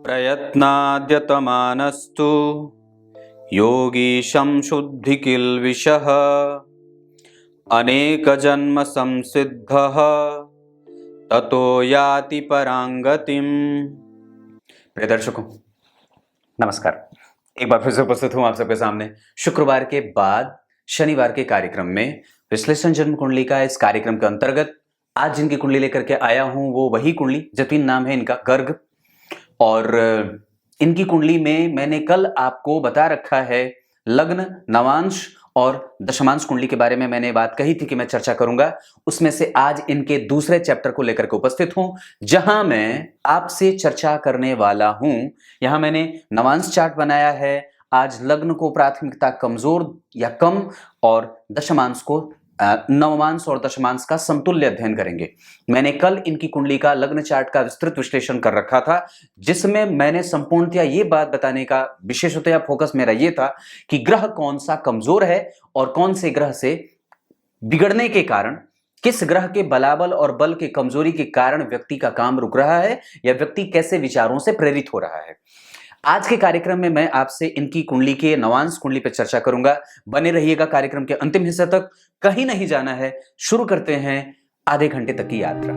प्रयत्नाद्यतमानस्तु योगीशं शुद्धिकिल्बिषः अनेकजन्म संसिद्धः ततो याति परांगतिम। प्रिय दर्शकों, नमस्कार। एक बार फिर से उपस्थित हूं आप सबके सामने शुक्रवार के बाद शनिवार के कार्यक्रम में विश्लेषण जन्म कुंडली का। इस कार्यक्रम के अंतर्गत आज जिनकी कुंडली लेकर के आया हूं वो वही कुंडली, जतिन नाम है इनका, गर्ग। और इनकी कुंडली में मैंने कल आपको बता रखा है लग्न, नवांश और दशमांश कुंडली के बारे में मैंने बात कही थी कि मैं चर्चा करूंगा। उसमें से आज इनके दूसरे चैप्टर को लेकर के उपस्थित हूं, जहां मैं आपसे चर्चा करने वाला हूं। यहां मैंने नवांश चार्ट बनाया है। आज लग्न को प्राथमिकता कमजोर या कम और दशमांश को नवमांश और दशमांश का समतुल्य अध्ययन करेंगे। मैंने कल इनकी कुंडली का लग्न चार्ट का विस्तृत विश्लेषण कर रखा था, जिसमें मैंने संपूर्णतया ये बात बताने का विशेषतया फोकस मेरा ये था कि ग्रह कौन सा कमजोर है और कौन से ग्रह से बिगड़ने के कारण, किस ग्रह के बलाबल और बल के कमजोरी के कारण व्यक्ति का काम रुक रहा है या व्यक्ति कैसे विचारों से प्रेरित हो रहा है। आज के कार्यक्रम में मैं आपसे इनकी कुंडली के नवांश कुंडली पर चर्चा करूंगा। बने रहिएगा कार्यक्रम के अंतिम हिस्से तक, कहीं नहीं जाना है। शुरू करते हैं आधे घंटे तक की यात्रा।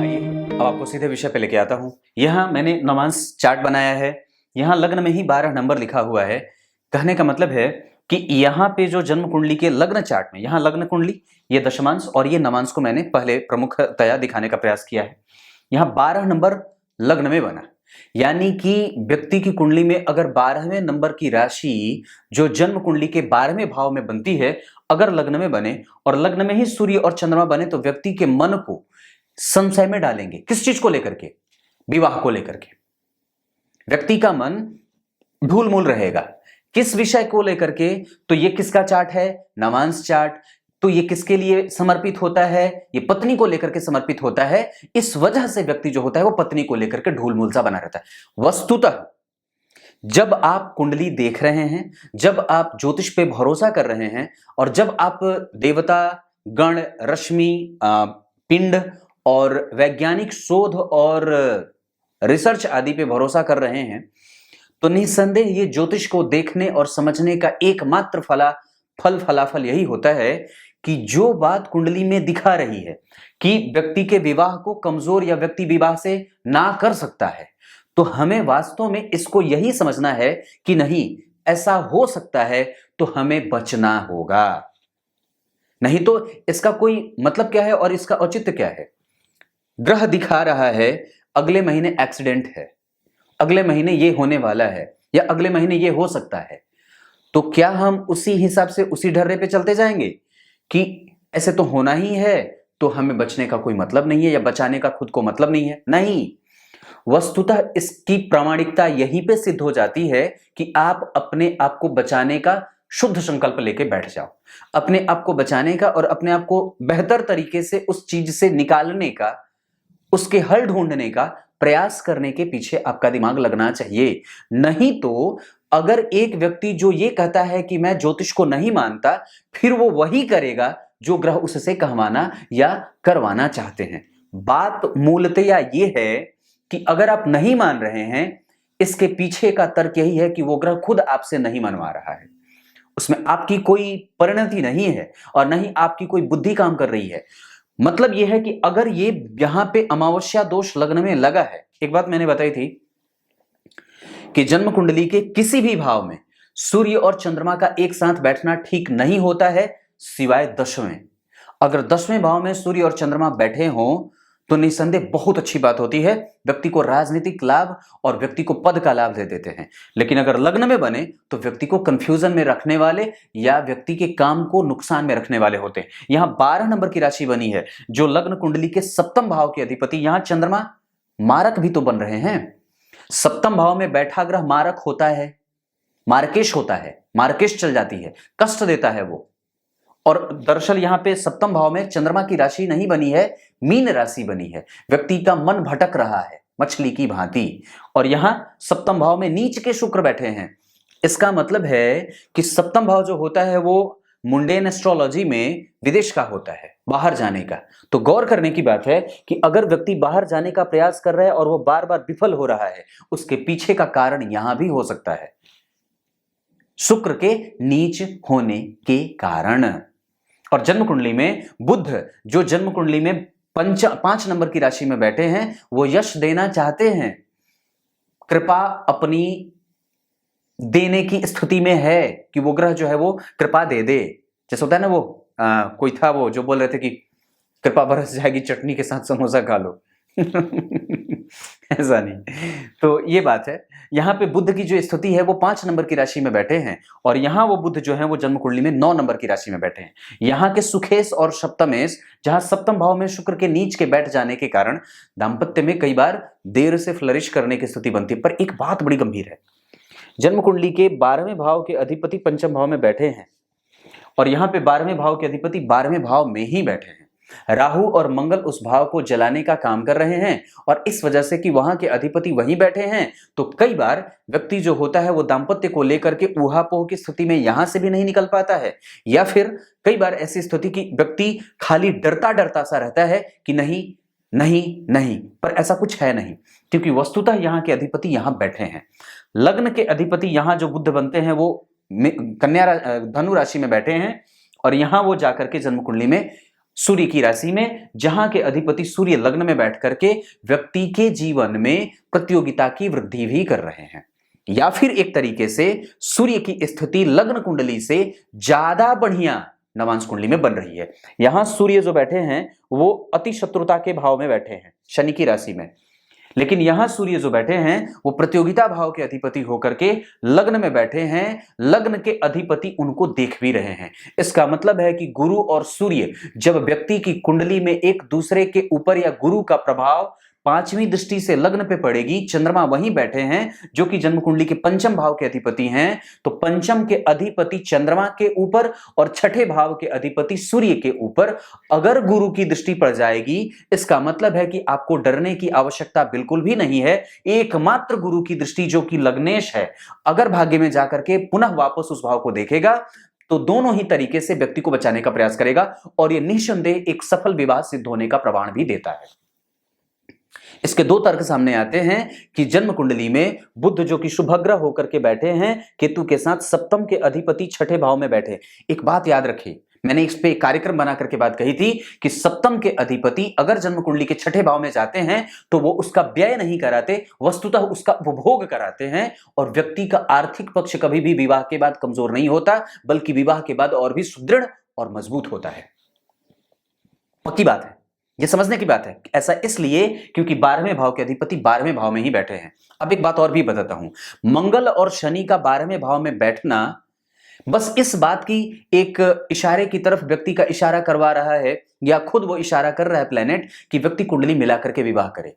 आइए अब आपको सीधे विषय पे लेके आता हूं। यहां मैंने नवांश चार्ट बनाया है। यहां लग्न में ही 12 नंबर लिखा हुआ है। कहने का मतलब है कि यहां पे जो जन्म कुंडली के लग्न चार्ट में, यहां लग्न कुंडली, ये दशमांश और ये नवांश को मैंने पहले प्रमुखतया दिखाने का प्रयास किया है। यहां 12 नंबर लग्न में बना, यानी कि व्यक्ति की कुंडली में अगर 12वें नंबर की राशि जो जन्म कुंडली के 12वें भाव में बनती है, अगर लग्न में बने और लग्न में ही सूर्य और चंद्रमा बने, तो व्यक्ति के मन को संशय में डालेंगे। किस चीज को लेकर के? विवाह को लेकर के। व्यक्ति का मन ढूलमूल रहेगा। किस विषय को लेकर के? तो ये किसका चार्ट है? नवांश चार्ट। तो ये किसके लिए समर्पित होता है? ये पत्नी को लेकर के समर्पित होता है। इस वजह से व्यक्ति जो होता है वो पत्नी को लेकर के ढूलमूल सा बना रहता है। वस्तुतः जब आप कुंडली देख रहे हैं, जब आप ज्योतिष पे भरोसा कर रहे हैं और जब आप देवता गण, रश्मि, पिंड और वैज्ञानिक शोध और रिसर्च आदि पे भरोसा कर रहे हैं, तो निसंदेह ये ज्योतिष को देखने और समझने का एकमात्र फलाफल यही होता है कि जो बात कुंडली में दिखा रही है कि व्यक्ति के विवाह को कमजोर या व्यक्ति विवाह से ना कर सकता है, तो हमें वास्तव में इसको यही समझना है कि नहीं, ऐसा हो सकता है तो हमें बचना होगा। नहीं तो इसका कोई मतलब क्या है और इसका औचित्य क्या है? ग्रह दिखा रहा है अगले महीने एक्सीडेंट है, अगले महीने ये होने वाला है या अगले महीने ये हो सकता है, तो क्या हम उसी हिसाब से उसी ढर्रे पे चलते जाएंगे कि ऐसे तो होना ही है, तो हमें बचने का कोई मतलब नहीं है या बचाने का खुद को मतलब नहीं है? नहीं, वस्तुतः इसकी प्रामाणिकता यहीं पे सिद्ध हो जाती है कि आप अपने आप को बचाने का शुद्ध संकल्प लेके बैठ जाओ, अपने आप को बचाने का और अपने आप को बेहतर तरीके से उस चीज से निकालने का, उसके हल ढूंढने का प्रयास करने के पीछे आपका दिमाग लगना चाहिए। नहीं तो अगर एक व्यक्ति जो ये कहता है कि मैं ज्योतिष को नहीं मानता, फिर वो वही करेगा जो ग्रह उससे कहवाना या करवाना चाहते हैं। बात मूलतया ये है कि अगर आप नहीं मान रहे हैं, इसके पीछे का तर्क यही है कि वो ग्रह खुद आपसे नहीं मनवा रहा है। उसमें आपकी कोई परिणति नहीं है और नहीं आपकी कोई बुद्धि काम कर रही है। मतलब यह है कि अगर ये यहां पे अमावस्या दोष लग्न में लगा है, एक बात मैंने बताई थी कि जन्म कुंडली के किसी भी भाव में सूर्य और चंद्रमा का एक साथ बैठना ठीक नहीं होता है, सिवाय 10वें। अगर 10वें भाव में सूर्य और चंद्रमा बैठे हों तो निसंदेह बहुत अच्छी बात होती है, व्यक्ति को राजनीतिक लाभ और व्यक्ति को पद का लाभ दे देते हैं। लेकिन अगर लग्न में बने तो व्यक्ति को कंफ्यूजन में रखने वाले या व्यक्ति के काम को नुकसान में रखने वाले होते हैं। यहां 12 नंबर की राशि बनी है जो लग्न कुंडली के सप्तम भाव के अधिपति, यहां चंद्रमा मारक भी तो बन रहे हैं। सप्तम भाव में बैठा ग्रह मारक होता है, मार्केश होता है, मार्केश चल जाती है, कष्ट देता है वो। और दरअसल यहां पे सप्तम भाव में चंद्रमा की राशि नहीं बनी है, मीन राशि बनी है। व्यक्ति का मन भटक रहा है मछली की भांति। और यहां सप्तम भाव में नीच के शुक्र बैठे हैं, इसका मतलब है कि सप्तम भाव जो होता है वो मुंडेन एस्ट्रोलॉजी में विदेश का होता है, बाहर जाने का। तो गौर करने की बात है कि अगर व्यक्ति बाहर जाने का प्रयास कर रहा है और वो बार बार विफल हो रहा है, उसके पीछे का कारण यहां भी हो सकता है शुक्र के नीच होने के कारण। और जन्म कुंडली में बुध जो जन्म कुंडली में 5 नंबर की राशि में बैठे हैं, वो यश देना चाहते हैं, कृपा अपनी देने की स्थिति में है कि वो ग्रह जो है वो कृपा दे दे। जैसे होता है ना वो कोई था वो जो बोल रहे थे कि कृपा बरस जाएगी चटनी के साथ समोसा खा लो ऐसा नहीं। तो ये बात है, यहाँ पे बुध की जो स्थिति है वो 5 नंबर की राशि में बैठे हैं और यहाँ वो बुध जो है वो जन्म कुंडली में 9 नंबर की राशि में बैठे हैं। यहाँ के सुखेश और सप्तमेश, जहां सप्तम भाव में शुक्र के नीच के बैठ जाने के कारण दाम्पत्य में कई बार देर से फ्लरिश करने की स्थिति बनती है। पर एक बात बड़ी गंभीर है, जन्म कुंडली के 12वें भाव के अधिपति पंचम भाव में बैठे हैं और यहाँ पे 12वें भाव के अधिपति 12वें भाव में ही बैठे हैं। राहु और मंगल उस भाव को जलाने का काम कर रहे हैं और इस वजह से कि वहां के अधिपति वहीं बैठे हैं, तो कई बार व्यक्ति जो होता है वो दाम्पत्य को लेकर के ऊहापोह की स्थिति में यहां से भी नहीं निकल पाता है, या फिर कई बार ऐसी स्थिति की व्यक्ति खाली डरता डरता सा रहता है कि नहीं नहीं नहीं, पर ऐसा कुछ है नहीं, क्योंकि वस्तुतः यहाँ के अधिपति यहाँ बैठे हैं। लग्न के अधिपति यहाँ जो बुध बनते हैं वो धनु राशि में बैठे हैं और यहाँ वो जाकर के जन्म कुंडली में सूर्य की राशि में, जहां के अधिपति सूर्य लग्न में बैठ करके व्यक्ति के जीवन में प्रतियोगिता की वृद्धि भी कर रहे हैं, या फिर एक तरीके से सूर्य की स्थिति लग्न कुंडली से ज्यादा बढ़िया नवांश कुंडली में बन रही है। यहां सूर्य जो बैठे हैं वो अति शत्रुता के भाव में बैठे हैं शनि की राशि में, लेकिन यहां सूर्य जो बैठे हैं वो प्रतियोगिता भाव के अधिपति होकर के लग्न में बैठे हैं, लग्न के अधिपति उनको देख भी रहे हैं। इसका मतलब है कि गुरु और सूर्य जब व्यक्ति की कुंडली में एक दूसरे के ऊपर, या गुरु का प्रभाव 5वीं दृष्टि से लग्न पे पड़ेगी, चंद्रमा वहीं बैठे हैं जो कि जन्म कुंडली के पंचम भाव के अधिपति हैं, तो पंचम के अधिपति चंद्रमा के ऊपर और छठे भाव के अधिपति सूर्य के ऊपर अगर गुरु की दृष्टि पड़ जाएगी, इसका मतलब है कि आपको डरने की आवश्यकता बिल्कुल भी नहीं है। एकमात्र गुरु की दृष्टि जो कि लग्नेश है, अगर भाग्य में जाकर के पुनः वापस उस भाव को देखेगा तो दोनों ही तरीके से व्यक्ति को बचाने का प्रयास करेगा और यह निस्संदेह एक सफल विवाह सिद्ध होने का प्रमाण भी देता है। इसके 2 तर्क सामने आते हैं कि जन्म कुंडली में बुध जो कि शुभग्रह होकर के बैठे हैं केतु के साथ, सप्तम के अधिपति छठे भाव में बैठे। एक बात याद रखिए, मैंने इस पे कार्यक्रम बना करके बात कही थी कि सप्तम के अधिपति अगर जन्म कुंडली के छठे भाव में जाते हैं तो वो उसका व्यय नहीं कराते, वस्तुतः उसका उपभोग कराते हैं और व्यक्ति का आर्थिक पक्ष कभी भी विवाह के बाद कमजोर नहीं होता, बल्कि विवाह के बाद और भी सुदृढ़ और मजबूत होता है। पक्की बात है, ये समझने की बात है। ऐसा इसलिए क्योंकि 12वें भाव के अधिपति 12वें भाव में ही बैठे हैं। अब एक बात और भी बताता हूं, मंगल और शनि का 12वें भाव में बैठना बस इस बात की एक इशारे की तरफ व्यक्ति का इशारा करवा रहा है, या खुद वो इशारा कर रहा है प्लेनेट कि व्यक्ति कुंडली मिलाकर के विवाह करे।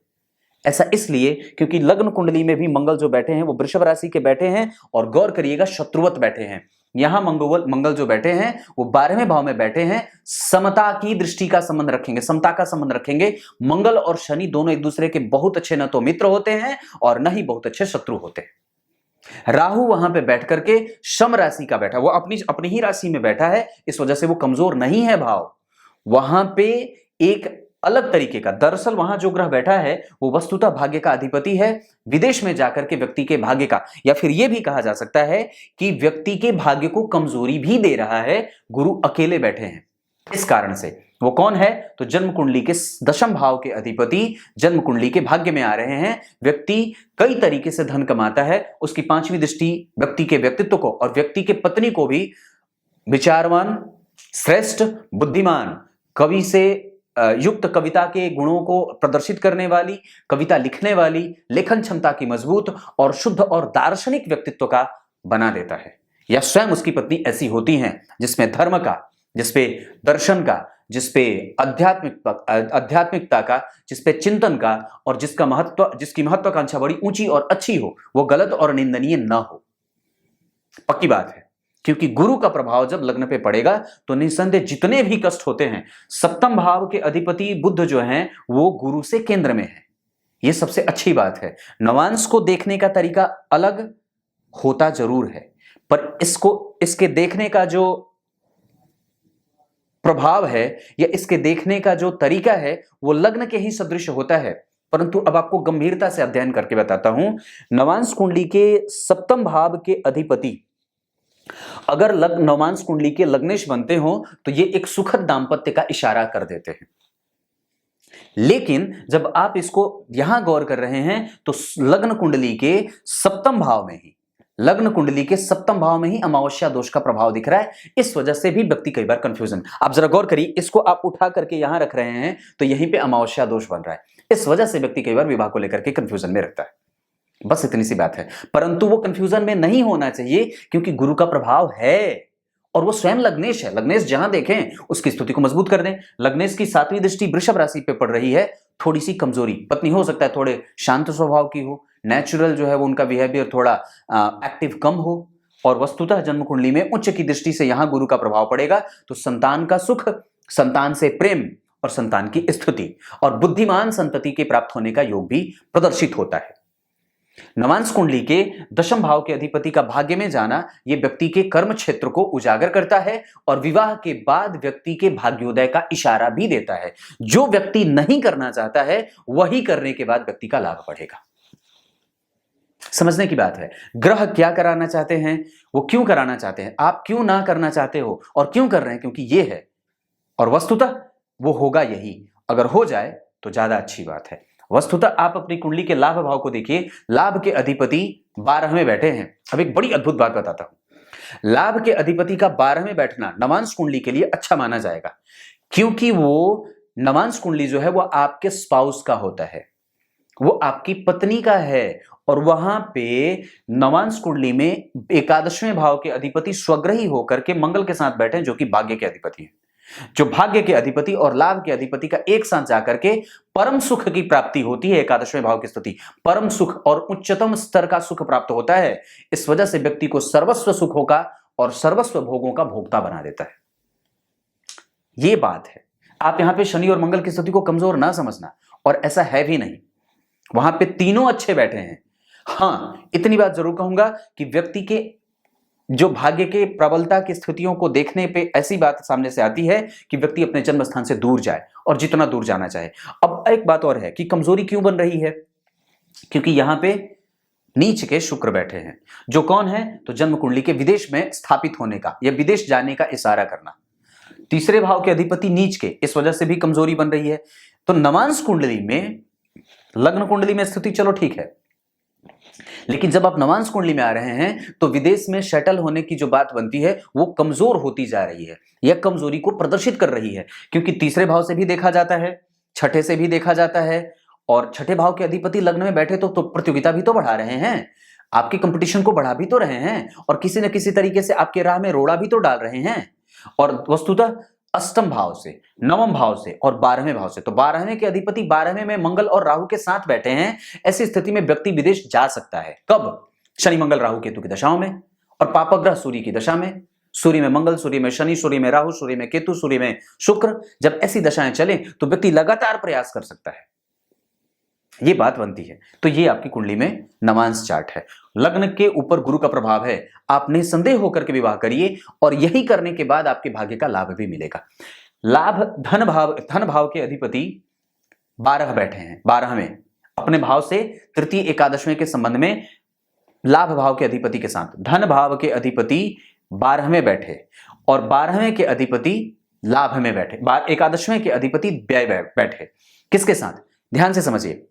ऐसा इसलिए क्योंकि लग्न कुंडली में भी मंगल जो बैठे हैं वो वृषभ राशि के बैठे हैं और गौर करिएगा शत्रुवत बैठे हैं। यहां मंगल जो बैठे हैं वो 12वें भाव में बैठे हैं, समता की दृष्टि का संबंध रखेंगे, समता का संबंध रखेंगे। मंगल और शनि दोनों एक दूसरे के बहुत अच्छे न तो मित्र होते हैं और न ही बहुत अच्छे शत्रु होते हैं। राहु वहां पे बैठ करके शम राशि का बैठा, वो अपनी ही राशि में बैठा है, इस वजह से वो कमजोर नहीं है भाव। वहां पे एक अलग तरीके का, दरअसल वहां जो ग्रह बैठा है वो वस्तुतः भाग्य का अधिपति है, विदेश में जाकर के व्यक्ति के भाग्य का, या फिर यह भी कहा जा सकता है कि व्यक्ति के भाग्य को कमजोरी भी दे रहा है। गुरु अकेले बैठे हैं, इस कारण से वो कौन है, तो जन्म कुंडली के 10वें भाव के अधिपति जन्म कुंडली के भाग्य में आ रहे हैं। व्यक्ति कई तरीके से धन कमाता है, उसकी 5वीं दृष्टि व्यक्ति के व्यक्तित्व को और व्यक्ति के पत्नी को भी विचारवान, श्रेष्ठ, बुद्धिमान, कवि से युक्त कविता के गुणों को प्रदर्शित करने वाली, कविता लिखने वाली, लेखन क्षमता की मजबूत और शुद्ध और दार्शनिक व्यक्तित्व का बना देता है। या स्वयं उसकी पत्नी ऐसी होती हैं जिसमें धर्म का, जिसपे दर्शन का, जिसपे आध्यात्मिकता का, जिसपे चिंतन का और जिसकी महत्वाकांक्षा बड़ी ऊंची और अच्छी हो, वो गलत और निंदनीय ना हो। पक्की बात है, क्योंकि गुरु का प्रभाव जब लग्न पे पड़ेगा तो निसंदेह जितने भी कष्ट होते हैं, सप्तम भाव के अधिपति बुध जो हैं वो गुरु से केंद्र में है। ये सबसे अच्छी बात है। नवांश को देखने का तरीका अलग होता जरूर है, पर इसके देखने का जो प्रभाव है या इसके देखने का जो तरीका है वो लग्न के ही सदृश होता है। परंतु अब आपको गंभीरता से अध्ययन करके बताता हूं। नवांश कुंडली के सप्तम भाव के अधिपति अगर नवांश कुंडली के लग्नेश बनते हो तो ये एक सुखद दाम्पत्य का इशारा कर देते हैं। लेकिन जब आप इसको यहां गौर कर रहे हैं तो लग्न कुंडली के सप्तम भाव में ही अमावस्या दोष का प्रभाव दिख रहा है। इस वजह से भी व्यक्ति कई बार कंफ्यूजन, आप जरा गौर करिए, इसको आप उठा करके यहां रख रहे हैं तो यहीं पे अमावस्या दोष बन रहा है। इस वजह से व्यक्ति कई बार विवाह को लेकर के कंफ्यूजन में रखता है। बस इतनी सी बात है। परंतु वो कंफ्यूजन में नहीं होना चाहिए क्योंकि गुरु का प्रभाव है और वो स्वयं लग्नेश है। लग्नेश जहां देखें उसकी स्थिति को मजबूत कर दें। लग्नेश की 7वीं दृष्टि वृषभ राशि पे पड़ रही है। थोड़ी सी कमजोरी, पत्नी हो सकता है थोड़े शांत स्वभाव की हो, नेचुरल जो है वो उनका बिहेवियर थोड़ा एक्टिव कम हो, और वस्तुतः जन्म कुंडली में उच्च की दृष्टि से यहां गुरु का प्रभाव पड़ेगा तो संतान का सुख, संतान से प्रेम और संतान की स्थिति और बुद्धिमान संतति के प्राप्त होने का योग भी प्रदर्शित होता है। नवांश कुंडली के दशम भाव के अधिपति का भाग्य में जाना यह व्यक्ति के कर्म क्षेत्र को उजागर करता है और विवाह के बाद व्यक्ति के भाग्योदय का इशारा भी देता है। जो व्यक्ति नहीं करना चाहता है वही करने के बाद व्यक्ति का लाभ बढ़ेगा। समझने की बात है। ग्रह क्या कराना चाहते हैं, वो क्यों कराना चाहते हैं, आप क्यों ना करना चाहते हो और क्यों कर रहे हैं, क्योंकि ये है और वस्तुतः वो होगा यही। अगर हो जाए तो ज्यादा अच्छी बात है। वस्तुतः आप अपनी कुंडली के लाभ भाव को देखिए। लाभ के अधिपति 12 में बैठे हैं। अब एक बड़ी अद्भुत बात बताता हूं। लाभ के अधिपति का 12 में बैठना नवांश कुंडली के लिए अच्छा माना जाएगा, क्योंकि वो नवांश कुंडली जो है वो आपके स्पाउस का होता है, वो आपकी पत्नी का है। और वहां पे नवांश कुंडली में 11वें भाव के अधिपति स्वग्रही होकर के मंगल के साथ बैठे, जो कि भाग्य के अधिपति हैं। जो भाग्य के अधिपति और लाभ के अधिपति का एक साथ जाकर के परम सुख की प्राप्ति होती है। 11वें भाव की स्थिति परम सुख और उच्चतम स्तर का सुख प्राप्त होता है। इस वजह से व्यक्ति को सर्वस्व सुखों का और सर्वस्व भोगों का भोक्ता बना देता है। यह बात है। आप यहां पे शनि और मंगल की स्थिति को कमजोर ना समझना, और ऐसा है भी नहीं। वहां पे तीनों अच्छे बैठे हैं। हां, इतनी बात जरूर कहूंगा कि व्यक्ति के जो भाग्य के प्रबलता की स्थितियों को देखने पे ऐसी बात सामने से आती है कि व्यक्ति अपने जन्म स्थान से दूर जाए और जितना दूर जाना चाहे। अब एक बात और है कि कमजोरी क्यों बन रही है, क्योंकि यहां पे नीच के शुक्र बैठे हैं, जो कौन है, तो जन्म कुंडली के विदेश में स्थापित होने का या विदेश जाने का इशारा करना। तीसरे भाव के अधिपति नीच के, इस वजह से भी कमजोरी बन रही है। तो नवांश कुंडली में, लग्न कुंडली में स्थिति चलो ठीक है, लेकिन जब आप नवांश कुंडली में आ रहे हैं तो विदेश में सेटल होने की जो बात बनती है वो कमजोर होती जा रही है, यह कमजोरी को प्रदर्शित कर रही है। क्योंकि तीसरे भाव से भी देखा जाता है, छठे से भी देखा जाता है, और छठे भाव के अधिपति लग्न में बैठे तो प्रतियोगिता भी तो बढ़ा रहे हैं, आपकी कंपटीशन को बढ़ा भी तो रहे हैं, और किसी न किसी तरीके से आपके राह में रोड़ा भी तो डाल रहे हैं। और वस्तुतः अष्टम भाव से, नवम भाव से और 12वें भाव से, तो 12वें के अधिपति 12वें में मंगल और राहु के साथ बैठे हैं। ऐसी स्थिति में व्यक्ति विदेश जा सकता है। कब? शनि मंगल राहु केतु की दशाओं में, और पापग्रह सूर्य की दशा में। सूर्य में मंगल, सूर्य में शनि, सूर्य में राहु, सूर्य में केतु, सूर्य में शुक्र। जब ऐसी दशाएं चले तो व्यक्ति लगातार प्रयास कर सकता है। ये बात बनती है। तो ये आपकी कुंडली में नवांश चार्ट है। लग्न के ऊपर गुरु का प्रभाव है। आप निसंदेह होकर के विवाह करिए, और यही करने के बाद आपके भाग्य का लाभ भी मिलेगा। लाभ धन भाव के अधिपति 12 बैठे हैं। 12वें अपने भाव से तृतीय एकादशवें के संबंध में लाभ भाव के अधिपति के साथ धन भाव के अधिपति 12वें बैठे, और 12वें के अधिपति लाभ में बैठे, 11वें के अधिपति व्यय बैठे। किसके साथ? ध्यान से समझिए।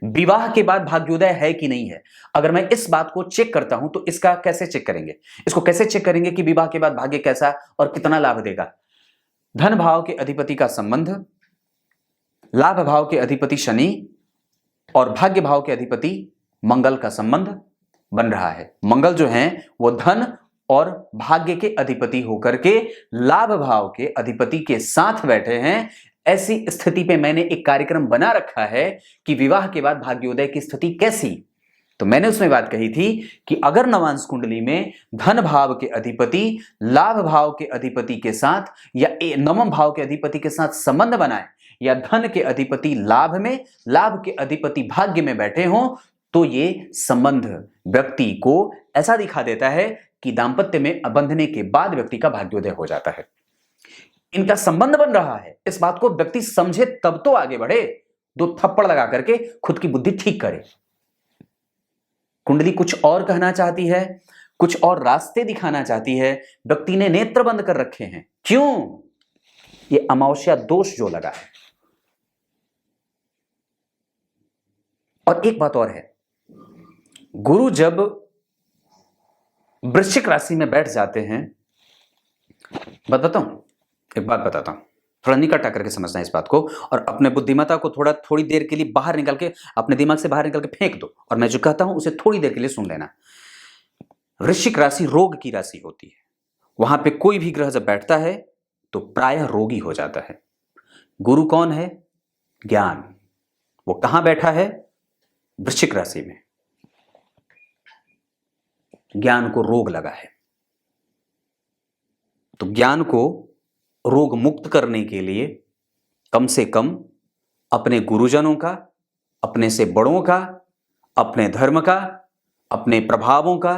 विवाह के बाद भाग्योदय है कि नहीं है, अगर मैं इस बात को चेक करता हूं तो इसका कैसे चेक करेंगे, इसको कैसे चेक करेंगे कि विवाह के बाद भाग्य कैसा और कितना लाभ देगा? धन भाव के अधिपति का संबंध, लाभ भाव के अधिपति शनि और भाग्य भाव के अधिपति मंगल का संबंध बन रहा है। मंगल जो है वो धन और भाग्य के अधिपति होकर के लाभ भाव के अधिपति के साथ बैठे हैं। ऐसी स्थिति पे मैंने एक कार्यक्रम बना रखा है कि विवाह के बाद भाग्योदय की स्थिति कैसी। तो मैंने उसमें बात कही थी कि अगर नवांश कुंडली में धन भाव के अधिपति लाभ भाव के अधिपति के साथ या नवम भाव के अधिपति के साथ संबंध बनाए, या धन के अधिपति लाभ में, लाभ के अधिपति भाग्य में बैठे हों, तो ये संबंध व्यक्ति को ऐसा दिखा देता है कि दाम्पत्य में बंधने के बाद व्यक्ति का भाग्योदय हो जाता है, इनका संबंध बन रहा है। इस बात को व्यक्ति समझे तब तो आगे बढ़े, 2 थप्पड़ लगा करके खुद की बुद्धि ठीक करे। कुंडली कुछ और कहना चाहती है, कुछ और रास्ते दिखाना चाहती है, व्यक्ति ने नेत्र बंद कर रखे हैं। क्यों? ये अमावस्या दोष जो लगा है। और एक बात और है, गुरु जब वृश्चिक राशि में बैठ जाते हैं, बताता हूं, एक बात बताता हूं, थोड़ा निकट आकर के समझना इस बात को, और अपने बुद्धिमत्ता को थोड़ी देर के लिए बाहर निकल के, अपने दिमाग से बाहर निकल के फेंक दो, और मैं जो कहता हूं उसे थोड़ी देर के लिए सुन लेना। वृश्चिक राशि रोग की राशि होती है। वहां पे कोई भी ग्रह जब बैठता है तो प्रायः रोगी हो जाता है। गुरु कौन है? ज्ञान। वो कहां बैठा है? वृश्चिक राशि में। ज्ञान को रोग लगा है, तो ज्ञान को रोग मुक्त करने के लिए कम से कम अपने गुरुजनों का, अपने से बड़ों का, अपने धर्म का, अपने प्रभावों का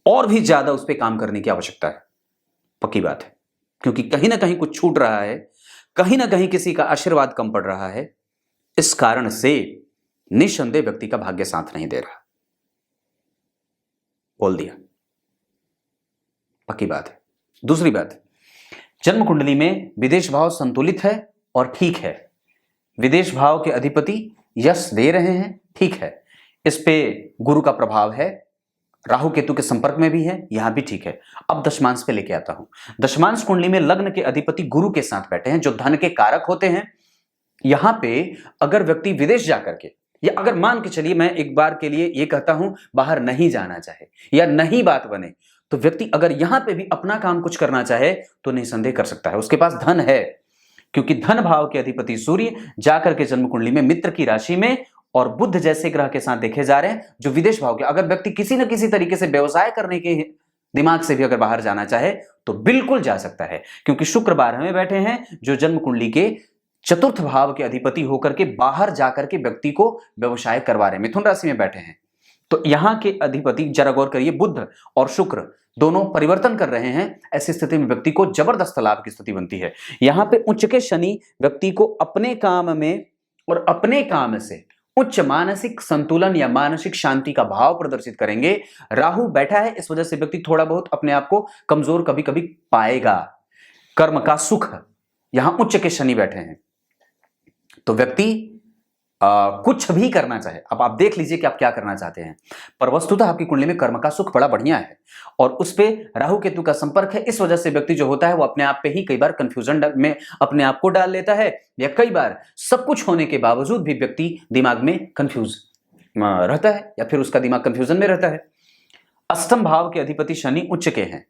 और भी ज्यादा उस पर काम करने की आवश्यकता है। पक्की बात है, क्योंकि कहीं ना कहीं कुछ छूट रहा है, कहीं ना कहीं किसी का आशीर्वाद कम पड़ रहा है। इस कारण से निस्संदेह व्यक्ति का भाग्य साथ नहीं दे रहा। बोल दिया, पक्की बात है। दूसरी बात, जन्म कुंडली में विदेश भाव संतुलित है और ठीक है। विदेश भाव के अधिपति यश दे रहे हैं, ठीक है। इस पे गुरु का प्रभाव है, राहु केतु के संपर्क में भी है, यहां भी ठीक है। अब दशमांश पे लेके आता हूं। दशमांश कुंडली में लग्न के अधिपति गुरु के साथ बैठे हैं, जो धन के कारक होते हैं। यहां पे अगर व्यक्ति विदेश जाकर के, या अगर मान के चलिए मैं एक बार के लिए ये कहता हूं बाहर नहीं जाना चाहे या नहीं बात बने, तो व्यक्ति अगर यहां पे भी अपना काम कुछ करना चाहे तो निसंदेह कर सकता है। उसके पास धन है, क्योंकि धन भाव के अधिपति सूर्य जाकर के जन्म कुंडली में मित्र की राशि में और बुध जैसे ग्रह के साथ देखे जा रहे हैं, जो विदेश भाव के। अगर व्यक्ति किसी न किसी तरीके से व्यवसाय करने के दिमाग से भी अगर बाहर जाना चाहे तो बिल्कुल जा सकता है, क्योंकि शुक्र 12वें में बैठे हैं, जो जन्म कुंडली के चतुर्थ भाव के अधिपति होकर के बाहर जाकर के व्यक्ति को व्यवसाय करवा रहे हैं। मिथुन राशि में बैठे हैं, तो यहां के अधिपति, जरा गौर करिए, बुध और शुक्र दोनों परिवर्तन कर रहे हैं। ऐसी स्थिति में व्यक्ति को जबरदस्त लाभ की स्थिति बनती है। यहां पे उच्च के शनि व्यक्ति को अपने काम में और अपने काम से उच्च मानसिक संतुलन या मानसिक शांति का भाव प्रदर्शित करेंगे। राहु बैठा है, इस वजह से व्यक्ति थोड़ा बहुत अपने आप को कमजोर कभी कभी पाएगा। कर्म का सुख, यहां उच्च के शनि बैठे हैं, तो व्यक्ति कुछ भी करना चाहे, अब आप देख लीजिए कि आप क्या करना चाहते हैं। पर वस्तुतः आपकी कुंडली में कर्म का सुख बड़ा बढ़िया है, और उस पे राहु केतु का संपर्क है। इस वजह से व्यक्ति जो होता है वो अपने आप पे ही कई बार कंफ्यूजन में अपने आप को डाल लेता है, या कई बार सब कुछ होने के बावजूद भी व्यक्ति दिमाग में कंफ्यूज रहता है, या फिर उसका दिमाग कंफ्यूजन में रहता है। अष्टम भाव के अधिपति शनि उच्च के हैं,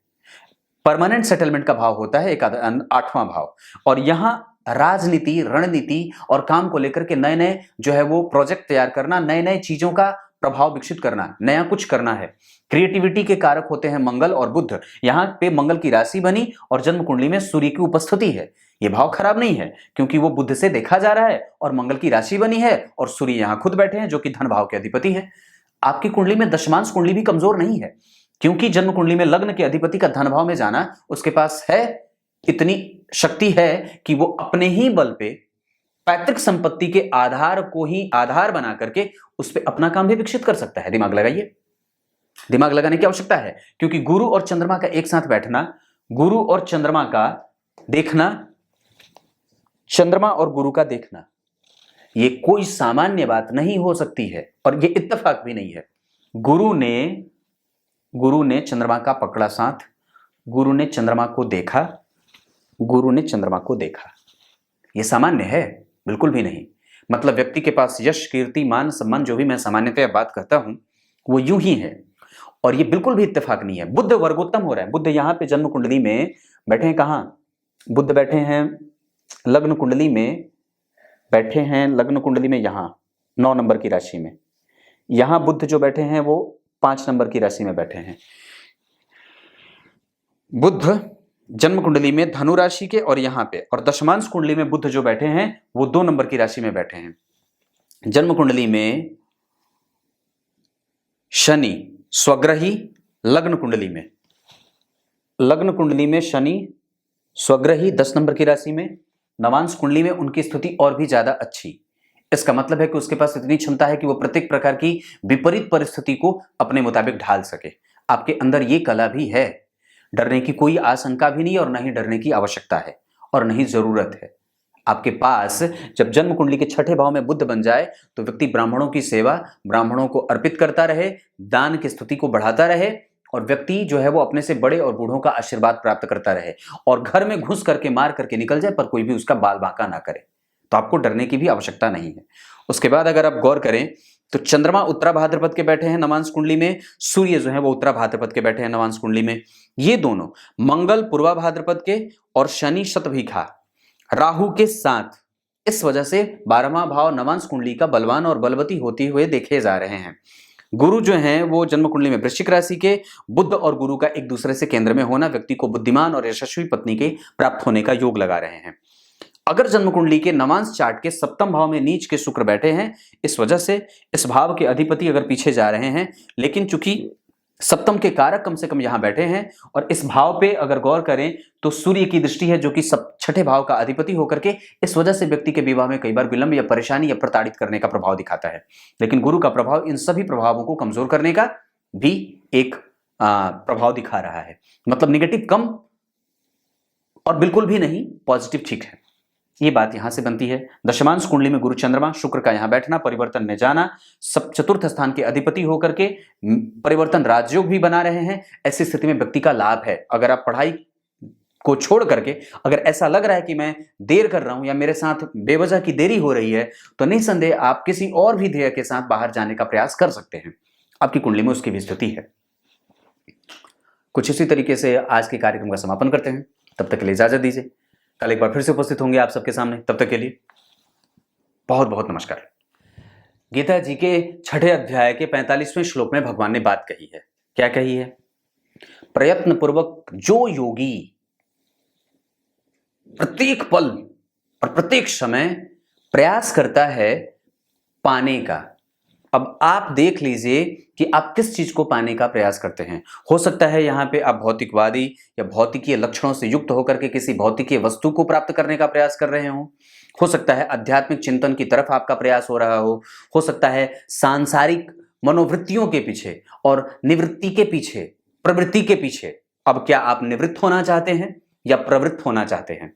परमानेंट सेटलमेंट का भाव होता है 8वां भाव, और यहां राजनीति, रणनीति और काम को लेकर के नए नए जो है वो प्रोजेक्ट तैयार करना, नए नए चीजों का प्रभाव विकसित करना, नया कुछ करना है। क्रिएटिविटी के कारक होते हैं मंगल और बुध। यहां पे मंगल की राशि बनी और जन्म कुंडली में सूर्य की उपस्थिति है। ये भाव खराब नहीं है, क्योंकि वो बुध से देखा जा रहा है और मंगल की राशि बनी है, और सूर्य यहां खुद बैठे हैं, जो कि धन भाव के अधिपति है। आपकी कुंडली में दशमांश कुंडली भी कमजोर नहीं है, क्योंकि जन्म कुंडली में लग्न के अधिपति का धन भाव में जाना, उसके पास है, इतनी शक्ति है कि वो अपने ही बल पे पैतृक संपत्ति के आधार को ही आधार बना करके उस पे अपना काम भी विकसित कर सकता है। दिमाग लगाइए, दिमाग लगाने की आवश्यकता है, क्योंकि गुरु और चंद्रमा का एक साथ बैठना, गुरु और चंद्रमा का देखना, चंद्रमा और गुरु का देखना, ये कोई सामान्य बात नहीं हो सकती है, और ये इत्तेफाक भी नहीं है। गुरु ने चंद्रमा का पकड़ा साथ, गुरु ने चंद्रमा को देखा, गुरु ने चंद्रमा को देखा। यह सामान्य है? बिल्कुल भी नहीं। मतलब व्यक्ति के पास यश, कीर्ति, मान, सम्मान, जो भी मैं सामान्यतः बात करता हूं, वो यूं ही है, और ये बिल्कुल भी इत्तेफाक नहीं है। बुध वर्गोत्तम हो रहा है। बुध यहां पे जन्म कुंडली में बैठे हैं, कहां? बुध बैठे हैं लग्न कुंडली में, बैठे हैं लग्न कुंडली में यहां 9 नंबर की राशि में। यहां बुध जो बैठे हैं वो 5 नंबर की राशि में बैठे हैं। बुध जन्म कुंडली में धनु राशि के और यहां पे, और दशमांश कुंडली में बुध जो बैठे हैं वो 2 नंबर की राशि में बैठे हैं। जन्म कुंडली में शनि स्वग्रही लग्न कुंडली में शनि स्वग्रही 10 नंबर की राशि में, नवांश कुंडली में उनकी स्थिति और भी ज्यादा अच्छी। इसका मतलब है कि उसके पास इतनी क्षमता है कि वो प्रत्येक प्रकार की विपरीत परिस्थिति को अपने मुताबिक ढाल सके। आपके अंदर ये कला भी है, डरने की कोई आशंका भी नहीं और न ही डरने की आवश्यकता है और न ही जरूरत है। आपके पास जब जन्म कुंडली के 6ठे भाव में बुध बन जाए तो व्यक्ति ब्राह्मणों की सेवा, ब्राह्मणों को अर्पित करता रहे, दान की स्थिति को बढ़ाता रहे और व्यक्ति जो है वो अपने से बड़े और बूढ़ों का आशीर्वाद प्राप्त करता रहे और घर में घुस करके मार करके निकल जाए पर कोई भी उसका बाल बांका ना करे, तो आपको डरने की भी आवश्यकता नहीं है। उसके बाद अगर आप गौर करें तो चंद्रमा उत्तरा भाद्रपद के बैठे हैं नवांश कुंडली में, सूर्य जो है वो उत्तरा भाद्रपद के बैठे हैं नवांश कुंडली में। ये दोनों मंगल पूर्वा भाद्रपद के और शनि शतभिखा राहु के साथ, इस वजह से 12वां भाव नवांश कुंडली का बलवान और बलवती होते हुए देखे जा रहे हैं। गुरु जो हैं वो जन्म कुंडली में वृश्चिक राशि के, बुध और गुरु का एक दूसरे से केंद्र में होना व्यक्ति को बुद्धिमान और यशस्वी पत्नी के प्राप्त होने का योग लगा रहे हैं। अगर जन्म कुंडली के नवांश चार्ट के 7वें भाव में नीच के शुक्र बैठे हैं, इस वजह से इस भाव के अधिपति अगर पीछे जा रहे हैं, लेकिन चूंकि सप्तम के कारक कम से कम यहां बैठे हैं और इस भाव पे अगर गौर करें तो सूर्य की दृष्टि है जो कि 6ठे भाव का अधिपति होकर के, इस वजह से व्यक्ति के विवाह में कई बार विलंब या परेशानी या प्रताड़ित करने का प्रभाव दिखाता है। लेकिन गुरु का प्रभाव इन सभी प्रभावों को कमजोर करने का भी एक प्रभाव दिखा रहा है। मतलब निगेटिव कम और बिल्कुल भी नहीं, पॉजिटिव ठीक है। ये बात यहां से बनती है। दशमांश कुंडली में गुरु चंद्रमा शुक्र का यहां बैठना, परिवर्तन में जाना, सब चतुर्थ स्थान के अधिपति होकर के परिवर्तन राजयोग भी बना रहे हैं। ऐसी स्थिति में व्यक्ति का लाभ है। अगर आप पढ़ाई को छोड़ करके अगर ऐसा लग रहा है कि मैं देर कर रहा हूं या मेरे साथ बेवजह की देरी हो रही है, तो निसंदेह आप किसी और भी ध्येय के साथ बाहर जाने का प्रयास कर सकते हैं। आपकी कुंडली में उसकी भी स्थिति है। कुछ इसी तरीके से आज के कार्यक्रम का समापन करते हैं। तब तक के लिए इजाजत दीजिए। कल एक बार फिर से उपस्थित होंगे आप सबके सामने। तब तक के लिए बहुत बहुत नमस्कार। गीता जी के 6ठे अध्याय के 45वें श्लोक में भगवान ने बात कही है। क्या कही है? प्रयत्न पूर्वक जो योगी प्रत्येक पल और प्रत्येक समय प्रयास करता है पाने का। अब आप देख लीजिए कि आप किस चीज को पाने का प्रयास करते हैं। हो सकता है यहां पे आप भौतिकवादी या भौतिकीय लक्षणों से युक्त होकर के किसी भौतिकीय वस्तु को प्राप्त करने का प्रयास कर रहे हो सकता है आध्यात्मिक चिंतन की तरफ आपका प्रयास हो रहा हो सकता है सांसारिक मनोवृत्तियों के पीछे और निवृत्ति के पीछे, प्रवृत्ति के पीछे। अब क्या आप निवृत्त होना चाहते हैं या प्रवृत्त होना चाहते हैं,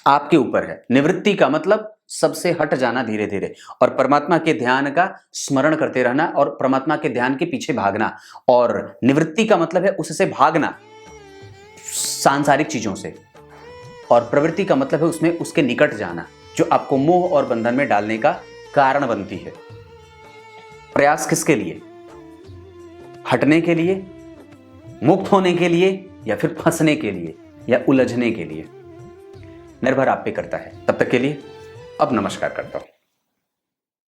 आपके ऊपर है। निवृत्ति का मतलब सबसे हट जाना धीरे धीरे और परमात्मा के ध्यान का स्मरण करते रहना और परमात्मा के ध्यान के पीछे भागना। और निवृत्ति का मतलब है उससे भागना सांसारिक चीजों से, और प्रवृत्ति का मतलब है उसमें उसके निकट जाना जो आपको मोह और बंधन में डालने का कारण बनती है। प्रयास किसके लिए? हटने के लिए, मुक्त होने के लिए, या फिर फंसने के लिए या उलझने के लिए? निर्भर आप पे करता है। तब तक के लिए अब नमस्कार करता हूं।